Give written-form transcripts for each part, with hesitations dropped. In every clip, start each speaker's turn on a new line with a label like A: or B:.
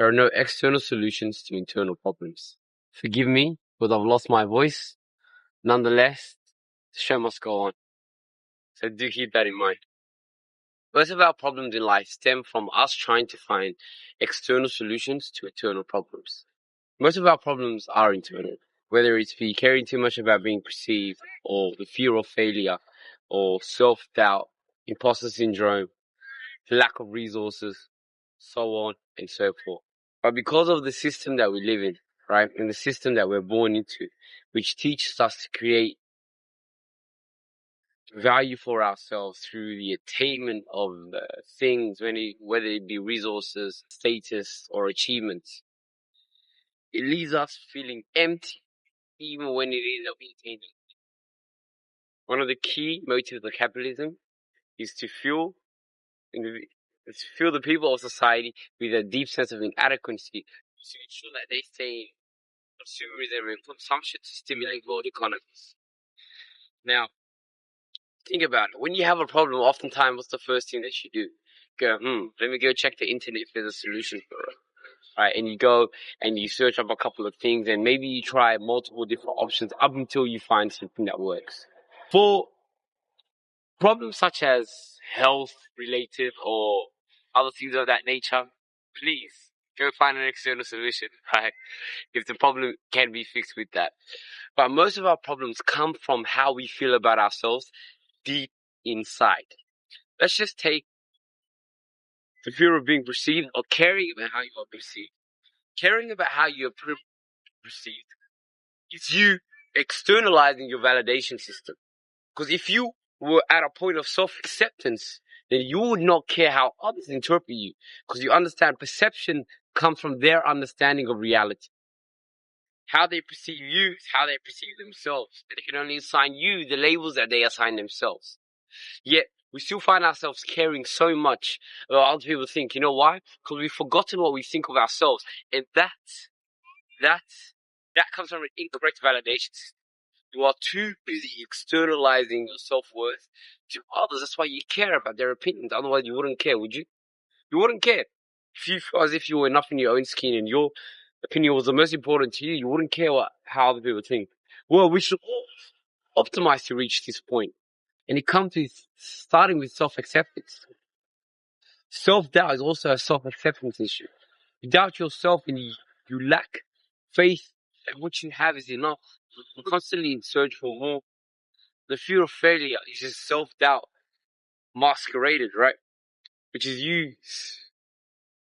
A: There are no external solutions to internal problems. Forgive me, but I've lost my voice. Nonetheless, the show must go on. So do keep that in mind. Most of our problems in life stem from us trying to find external solutions to internal problems. Most of our problems are internal, whether it's be caring too much about being perceived, or the fear of failure, or self-doubt, imposter syndrome, lack of resources, so on and so forth. But because of the system that we live in, right, and the system that we're born into, which teaches us to create value for ourselves through the attainment of things, whether it be resources, status, or achievements, it leaves us feeling empty, even when it is that we attain it. One of the key motives of capitalism is to fuel the people of society with a deep sense of inadequacy to ensure that they stay consumerism and consumption to stimulate world economies. Now, think about it. When you have a problem, oftentimes, what's the first thing that you do? Go, let me go check the internet if there's a solution for it. Right, and you go and you search up a couple of things, and maybe you try multiple different options up until you find something that works. For problems such as health related or other things of that nature, please go find an external solution, right? If the problem can be fixed with that. But most of our problems come from how we feel about ourselves deep inside. Let's just take the fear of being perceived or caring about how you are perceived. Caring about how you are perceived is you externalizing your validation system. Because if you were at a point of self-acceptance, then you would not care how others interpret you. Because you understand perception comes from their understanding of reality. How they perceive you is how they perceive themselves. They can only assign you the labels that they assign themselves. Yet, we still find ourselves caring so much about what other people think. You know why? Because we've forgotten what we think of ourselves. And that comes from an incorrect validation system. You are too busy externalizing your self-worth to others. That's why you care about their opinions. Otherwise, you wouldn't care, would you? You wouldn't care. If you feel as if you were enough in your own skin and your opinion was the most important to you, you wouldn't care how other people think. Well, we should all optimize to reach this point. And it comes with starting with self-acceptance. Self-doubt is also a self-acceptance issue. You doubt yourself and you lack faith that what you have is enough. You're constantly in search for more. The fear of failure is just self-doubt masqueraded, right? Which is you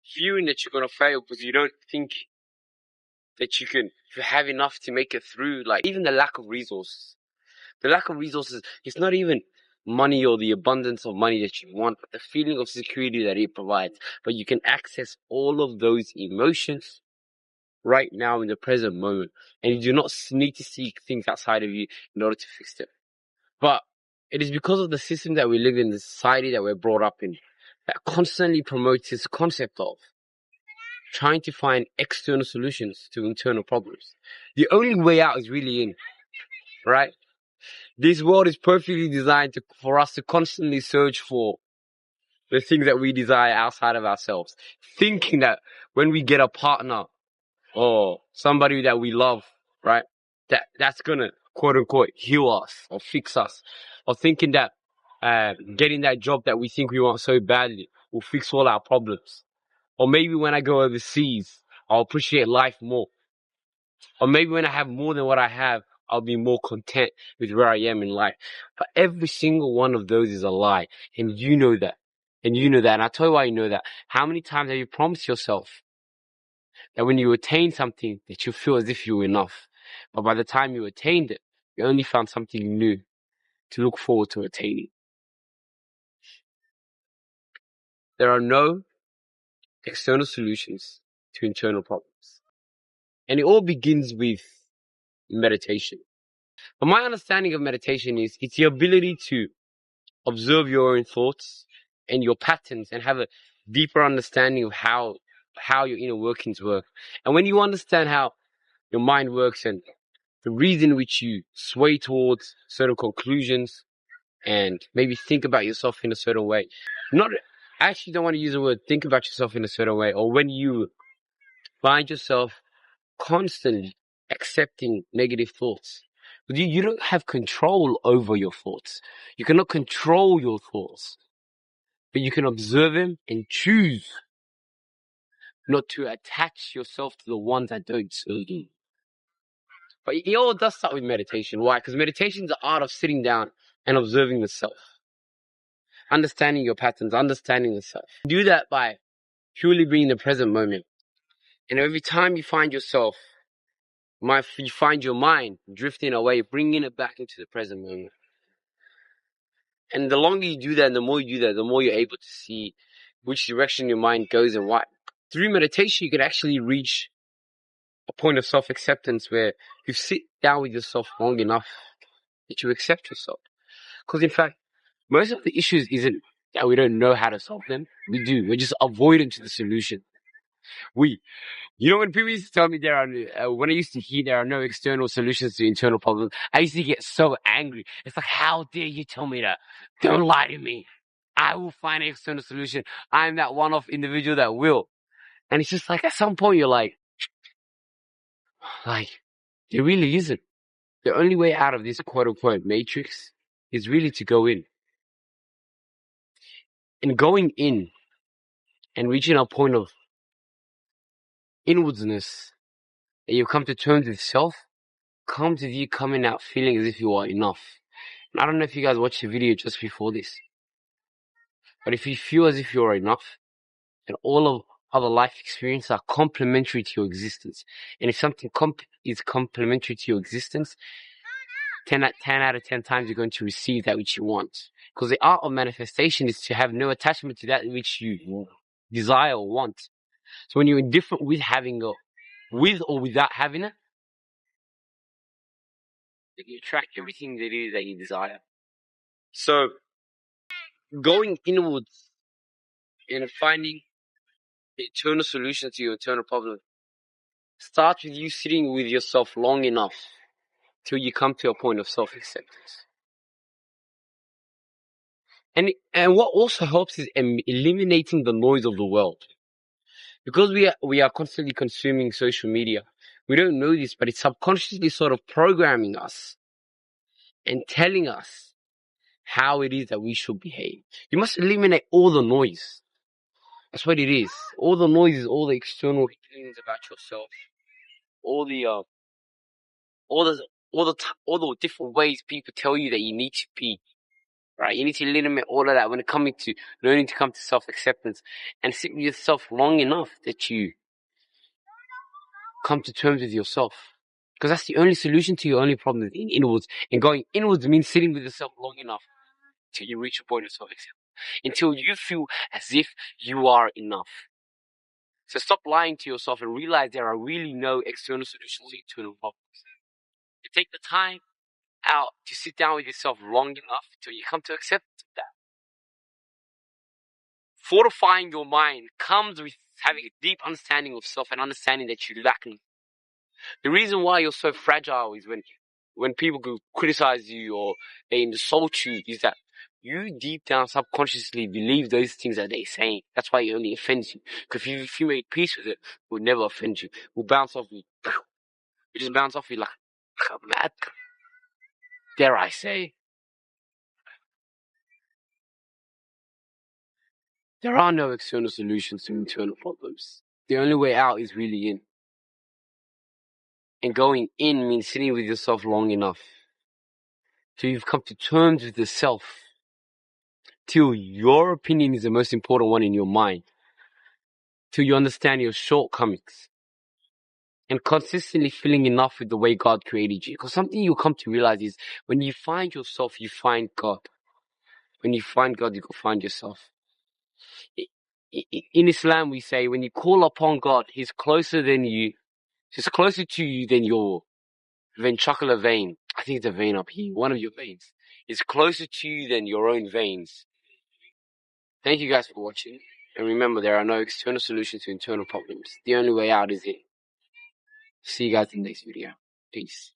A: fearing that you're going to fail because you don't think that you have enough to make it through. Like, even the lack of resources. The lack of resources, it's not even money or the abundance of money that you want, but the feeling of security that it provides. But you can access all of those emotions right now in the present moment. And you do not need to seek things outside of you in order to fix them. But it is because of the system that we live in, the society that we're brought up in, that constantly promotes this concept of trying to find external solutions to internal problems. The only way out is really in, right? This world is perfectly designed for us to constantly search for the things that we desire outside of ourselves. Thinking that when we get a partner or somebody that we love, right, that's gonna quote unquote heal us or fix us. Or thinking that getting that job that we think we want so badly will fix all our problems. Or maybe when I go overseas, I'll appreciate life more. Or maybe when I have more than what I have, I'll be more content with where I am in life. But every single one of those is a lie. And you know that. And you know that. And I'll tell you why you know that. How many times have you promised yourself that when you attain something, that you feel as if you're enough? But by the time you attained it, you only found something new to look forward to attaining. There are no external solutions to internal problems. And it all begins with meditation. But my understanding of meditation is it's the ability to observe your own thoughts and your patterns and have a deeper understanding of how your inner workings work. And when you understand how your mind works and the reason which you sway towards certain conclusions and maybe think about yourself in a certain way. I actually don't want to use the word think about yourself in a certain way, or when you find yourself constantly accepting negative thoughts. But you don't have control over your thoughts. You cannot control your thoughts, but you can observe them and choose not to attach yourself to the ones that don't serve you. But it all does start with meditation. Why? Because meditation is the art of sitting down and observing the self, understanding your patterns, understanding the self. Do that by purely being in the present moment. And every time you find yourself, you find your mind drifting away, bringing it back into the present moment. And the longer you do that, and the more you do that, the more you're able to see which direction your mind goes and why. Through meditation, you can actually reach a point of self-acceptance where you sit down with yourself long enough that you accept yourself. Because in fact, most of the issues isn't that we don't know how to solve them. We do. We're just avoidant to the solution. You know, when people used to tell me when I used to hear there are no external solutions to internal problems, I used to get so angry. It's like, how dare you tell me that? Don't lie to me. I will find an external solution. I'm that one-off individual that will. And it's just like, at some point you're like, there really isn't. The only way out of this quote-unquote matrix is really to go in. And going in and reaching a point of inwardness that you come to terms with self, comes with you coming out feeling as if you are enough. And I don't know if you guys watched the video just before this, but if you feel as if you're enough, and all of other life experiences are complementary to your existence, and if something is complementary to your existence, 10 out of 10 times you're going to receive that which you want. Because the art of manifestation is to have no attachment to that which you desire or want. So when you're indifferent with with or without having it, you attract everything that it is that you desire. So going inwards and finding the eternal solution to your eternal problem starts with you sitting with yourself long enough till you come to a point of self-acceptance. And what also helps is eliminating the noise of the world. Because we are constantly consuming social media, we don't know this, but it's subconsciously sort of programming us and telling us how it is that we should behave. You must eliminate all the noise. That's what it is. All the noise is all the external things about yourself, all the different ways people tell you that you need to be. Right? You need to eliminate all of that when it comes to learning to come to self-acceptance and sit with yourself long enough that you come to terms with yourself. Because that's the only solution to your only problem is inwards. And going inwards means sitting with yourself long enough till you reach a point of self-acceptance. Until you feel as if you are enough. So stop lying to yourself and realize there are really no external solutions to internal problems. You take the time out to sit down with yourself long enough till you come to accept that. Fortifying your mind comes with having a deep understanding of self and understanding that you lack. The reason why you're so fragile is when people criticize you or they insult you is that you deep down subconsciously believe those things that they're saying. That's why it only offends you. Because if you made peace with it, it would never offend you. It will bounce off you. It just bounce off you like a mad. Dare I say? There are no external solutions to internal problems. The only way out is really in. And going in means sitting with yourself long enough till you've come to terms with the self, till your opinion is the most important one in your mind, till you understand your shortcomings, and consistently feeling enough with the way God created you. Because something you'll come to realize is when you find yourself, you find God. When you find God, you can find yourself. In Islam, we say when you call upon God, He's closer to you than your ventricular vein. I think it's a vein up here, one of your veins. Is closer to you than your own veins. Thank you guys for watching. And remember, there are no external solutions to internal problems. The only way out is in. See you guys in the next video. Peace.